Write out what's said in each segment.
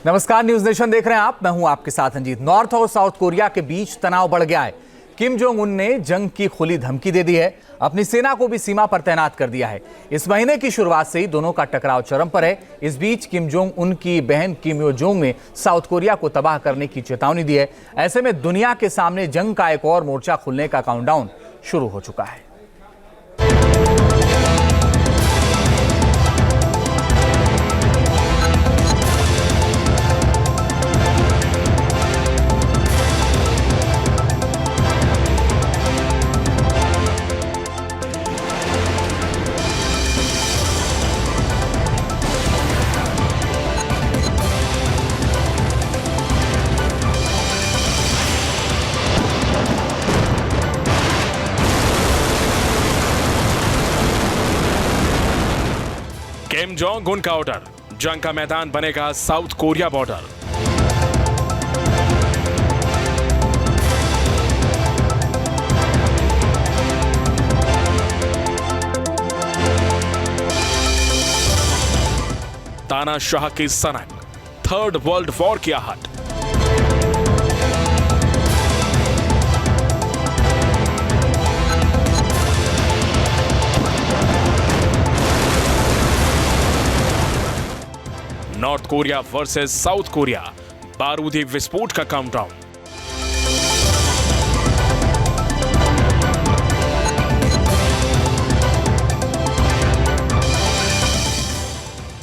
नमस्कार, news nation देख रहे हैं आप। मैं हूं आपके साथ अंजीत। नॉर्थ और साउथ कोरिया के बीच तनाव बढ़ गया है। किम जोंग उन ने जंग की खुली धमकी दे दी है। अपनी सेना को भी सीमा पर तैनात कर दिया है। इस महीने की शुरुआत से ही दोनों का टकराव चरम पर है। इस बीच किम जोंग उन की बहन किम यो जोंग ने साउथ कोरिया को तबाह करने की चेतावनी दी है। ऐसे में दुनिया के सामने जंग का एक और मोर्चा खुलने का काउंटडाउन शुरू हो चुका है। किम जोंग उन का ऑर्डर, जंग का मैदान बनेगा साउथ कोरिया बॉर्डर। तानाशाह की सनक, थर्ड वर्ल्ड वॉर की आहट। North Korea versus south Korea, बारूदी विस्फोट का काउंटडाउन।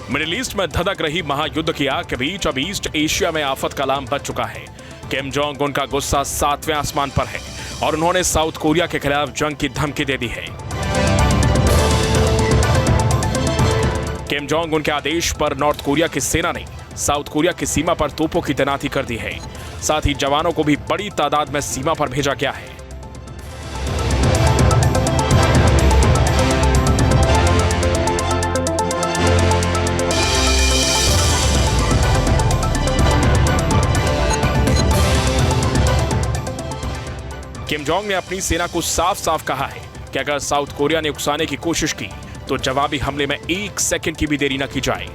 मिडिल ईस्ट में धधक रही महायुद्ध की आग के बीच अब ईस्ट एशिया में आफत का अलार्म बज चुका है। किम जोंग उनका गुस्सा 7वें आसमान पर है और उन्होंने साउथ कोरिया के खिलाफ जंग की धमकी दे दी है। किम जोंग उनके आदेश पर नॉर्थ कोरिया की सेना ने साउथ कोरिया की सीमा पर तोपों की तैनाती कर दी है। साथ ही जवानों को भी बड़ी तादाद में सीमा पर भेजा गया है। किम जोंग ने अपनी सेना को साफ साफ कहा है कि अगर साउथ कोरिया ने उकसाने की कोशिश की तो जवाबी हमले में 1 सेकंड की भी देरी न की जाए।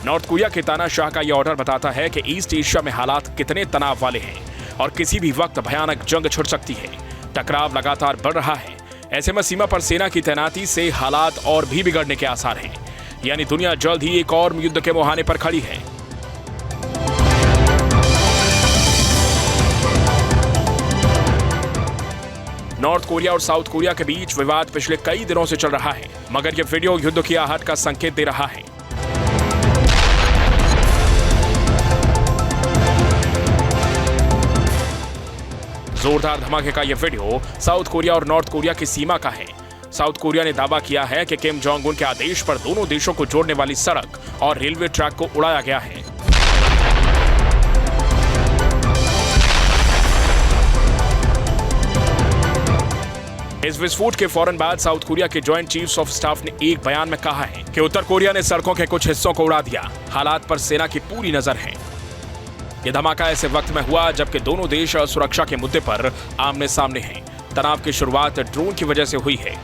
नॉर्थ कोरिया के तानाशाह का यह ऑर्डर बताता है कि ईस्ट एशिया में हालात कितने तनाव वाले हैं और किसी भी वक्त भयानक जंग छिड़ सकती है। टकराव लगातार बढ़ रहा है। ऐसे में सीमा पर सेना की तैनाती से हालात और भी बिगड़ने के आसार हैं। यानी दुनिया जल्द ही एक और युद्ध के मुहाने पर खड़ी है। नॉर्थ कोरिया और साउथ कोरिया के बीच विवाद पिछले कई दिनों से चल रहा है, मगर यह वीडियो युद्ध की आहट का संकेत दे रहा है। जोरदार धमाके का यह वीडियो साउथ कोरिया और नॉर्थ कोरिया की सीमा का है। साउथ कोरिया ने दावा किया है कि किम जोंग उन के आदेश पर दोनों देशों को जोड़ने वाली सड़क और रेलवे ट्रैक को उड़ाया गया है। इस विस्फोट के फौरन बाद साउथ कोरिया के जॉइंट चीफ्स ऑफ स्टाफ ने एक बयान में कहा है कि उत्तर कोरिया ने सड़कों के कुछ हिस्सों को उड़ा दिया। हालात पर सेना की पूरी नजर है। यह धमाका ऐसे वक्त में हुआ जबकि दोनों देश सुरक्षा के मुद्दे पर आमने सामने हैं। तनाव की शुरुआत ड्रोन की वजह से हुई है।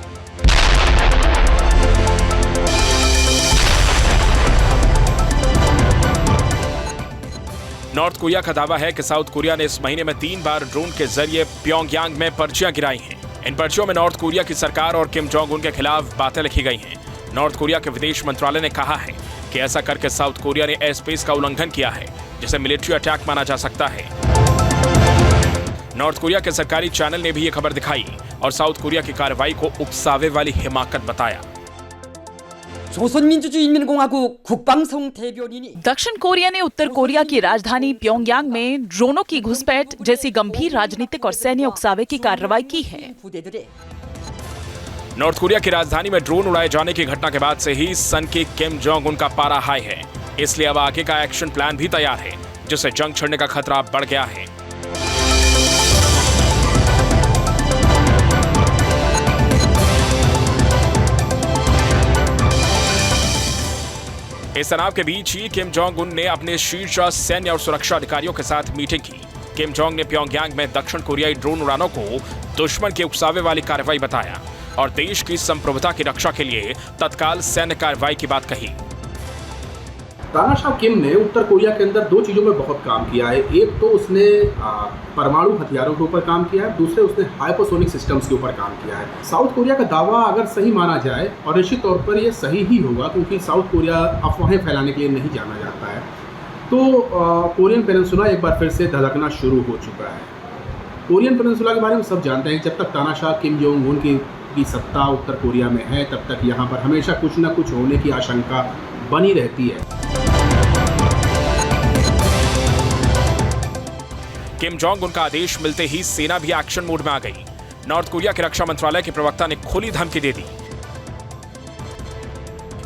नॉर्थ कोरिया का दावा है कि साउथ कोरिया ने इस महीने में 3 बार ड्रोन के जरिए प्योंगयांग में पर्चियां गिराई हैं। इन पर्चियों में नॉर्थ कोरिया की सरकार और किम जोंग उन के खिलाफ बातें लिखी गई हैं। नॉर्थ कोरिया के विदेश मंत्रालय ने कहा है कि ऐसा करके साउथ कोरिया ने एयर स्पेस का उल्लंघन किया है, जिसे मिलिट्री अटैक माना जा सकता है। नॉर्थ कोरिया के सरकारी चैनल ने भी यह खबर दिखाई और साउथ कोरिया की कार्रवाई को उकसावे वाली हिमाकत बताया। दक्षिण कोरिया ने उत्तर कोरिया की राजधानी प्योंगयांग में ड्रोनों की घुसपैठ जैसी गंभीर राजनीतिक और सैन्य उकसावे की कार्रवाई की है। नॉर्थ कोरिया की राजधानी में ड्रोन उड़ाए जाने की घटना के बाद से ही सन के किम जोंग उन का पारा हाई है। इसलिए अब आगे का एक्शन प्लान भी तैयार है, जिससे जंग छिड़ने का खतरा बढ़ गया है। इस तनाव के बीच ही किम जोंग उन ने अपने शीर्ष सैन्य और सुरक्षा अधिकारियों के साथ मीटिंग की। किम जोंग ने प्योंगयांग में दक्षिण कोरियाई ड्रोन उड़ानों को दुश्मन के उकसावे वाली कार्रवाई बताया। और देश की संप्रभुता की रक्षा के लिए तत्काल सैन्य कार्रवाई की बात कही। तानाशाह किम ने उत्तर कोरिया के अंदर दो चीज़ों में बहुत काम किया है। एक तो उसने परमाणु हथियारों के ऊपर काम किया है, दूसरे उसने हाइपरसोनिक सिस्टम्स के ऊपर काम किया है। साउथ कोरिया का दावा अगर सही माना जाए, और निश्चित तौर पर यह सही ही होगा क्योंकि साउथ कोरिया अफवाहें फैलाने के लिए नहीं जाना जाता है, तो कोरियन पेनिनसुला एक बार फिर से धधकना शुरू हो चुका है। कोरियन पेनिनसुला के बारे में सब जानते हैं। जब तक तानाशाह किम जोंग उन की सत्ता उत्तर कोरिया में है, तब तक यहाँ पर हमेशा कुछ न कुछ होने की आशंका बनी रहती है। किम जोंग उन का आदेश मिलते ही सेना भी एक्शन मोड में आ गई। नॉर्थ कोरिया के रक्षा मंत्रालय के प्रवक्ता ने खुली धमकी दे दी।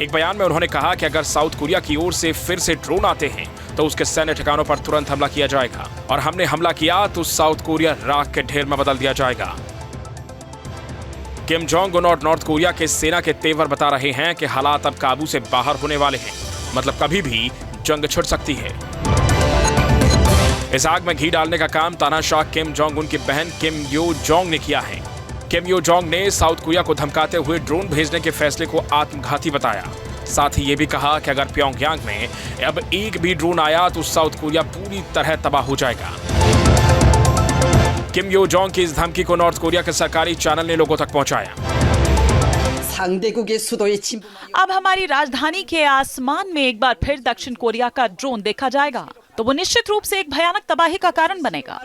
एक बयान में उन्होंने कहा कि अगर साउथ कोरिया की ओर से फिर से ड्रोन आते हैं तो उसके सैन्य ठिकानों पर तुरंत हमला किया जाएगा, और हमने हमला किया तो साउथ कोरिया राख के ढेर में बदल दिया जाएगा। किम जोंग उन और नॉर्थ कोरिया के सेना के तेवर बता रहे हैं कि हालात अब काबू से बाहर होने वाले हैं, मतलब कभी भी जंग छिड़ सकती है। इस आग में घी डालने का काम तानाशाह किम जोंग उन की बहन किम यो जोंग ने किया है। किम यो जोंग ने साउथ कोरिया को धमकाते हुए ड्रोन भेजने के फैसले को आत्मघाती बताया। साथ ही ये भी कहा कि अगर प्योंगयांग में अब एक भी ड्रोन आया तो साउथ कोरिया पूरी तरह तबाह हो जाएगा। किम यो जोंग की इस धमकी को नॉर्थ कोरिया के सरकारी चैनल ने लोगों तक पहुंचाया। अब हमारी राजधानी के आसमान में एक बार फिर दक्षिण कोरिया का ड्रोन देखा जाएगा तो वो निश्चित रूप से एक भयानक तबाही का कारण बनेगा।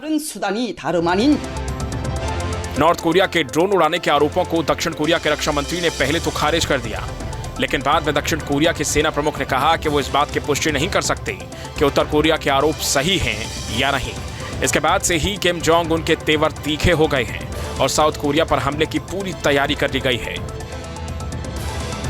नॉर्थ कोरिया के ड्रोन उड़ाने के आरोपों को दक्षिण कोरिया के रक्षा मंत्री ने पहले तो खारिज कर दिया, लेकिन बाद में दक्षिण कोरिया के सेना प्रमुख ने कहा कि वो इस बात की पुष्टि नहीं कर सकते कि उत्तर कोरिया के आरोप सही हैं या नहीं। इसके बाद से ही किम जोंग उनके तेवर तीखे हो गए हैं और साउथ कोरिया पर हमले की पूरी तैयारी कर ली गई है।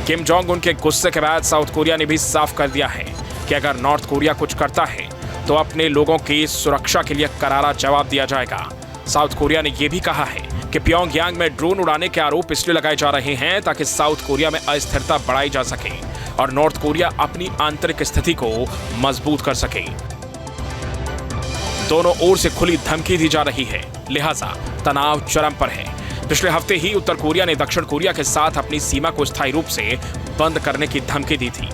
किम जोंग उनके गुस्से के बाद साउथ कोरिया ने भी साफ कर दिया है कि अगर नॉर्थ कोरिया कुछ करता है तो अपने लोगों की सुरक्षा के लिए करारा जवाब दिया जाएगा। साउथ कोरिया ने यह भी कहा है कि प्योंगयांग में ड्रोन उड़ाने के आरोप इसलिए लगाए जा रहे हैं ताकि साउथ कोरिया में अस्थिरता बढ़ाई जा सके और नॉर्थ कोरिया अपनी आंतरिक स्थिति को मजबूत कर सके। दोनों ओर से खुली धमकी दी जा रही है, लिहाजा तनाव चरम पर है। पिछले हफ्ते ही उत्तर कोरिया ने दक्षिण कोरिया के साथ अपनी सीमा को स्थायी रूप से बंद करने की धमकी दी थी।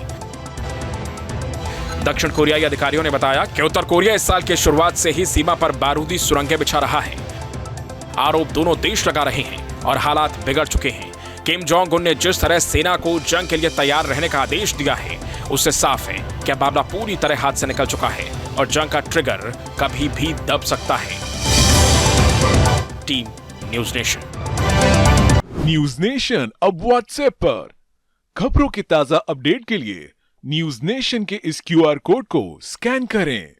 दक्षिण कोरियाई अधिकारियों ने बताया कि उत्तर कोरिया इस साल की शुरुआत से ही सीमा पर बारूदी सुरंगें बिछा रहा है। आरोप दोनों देश लगा रहे हैं और हालात बिगड़ चुके हैं। किम जोंग उन ने जिस तरह सेना को जंग के लिए तैयार रहने का आदेश दिया है, उससे साफ है कि मामला पूरी तरह हाथ से निकल चुका है और जंग का ट्रिगर कभी भी दब सकता है। Team news nation. News nation अब व्हाट्सएप पर खबरों के ताजा अपडेट के लिए न्यूज नेशन के इस QR कोड को स्कैन करें।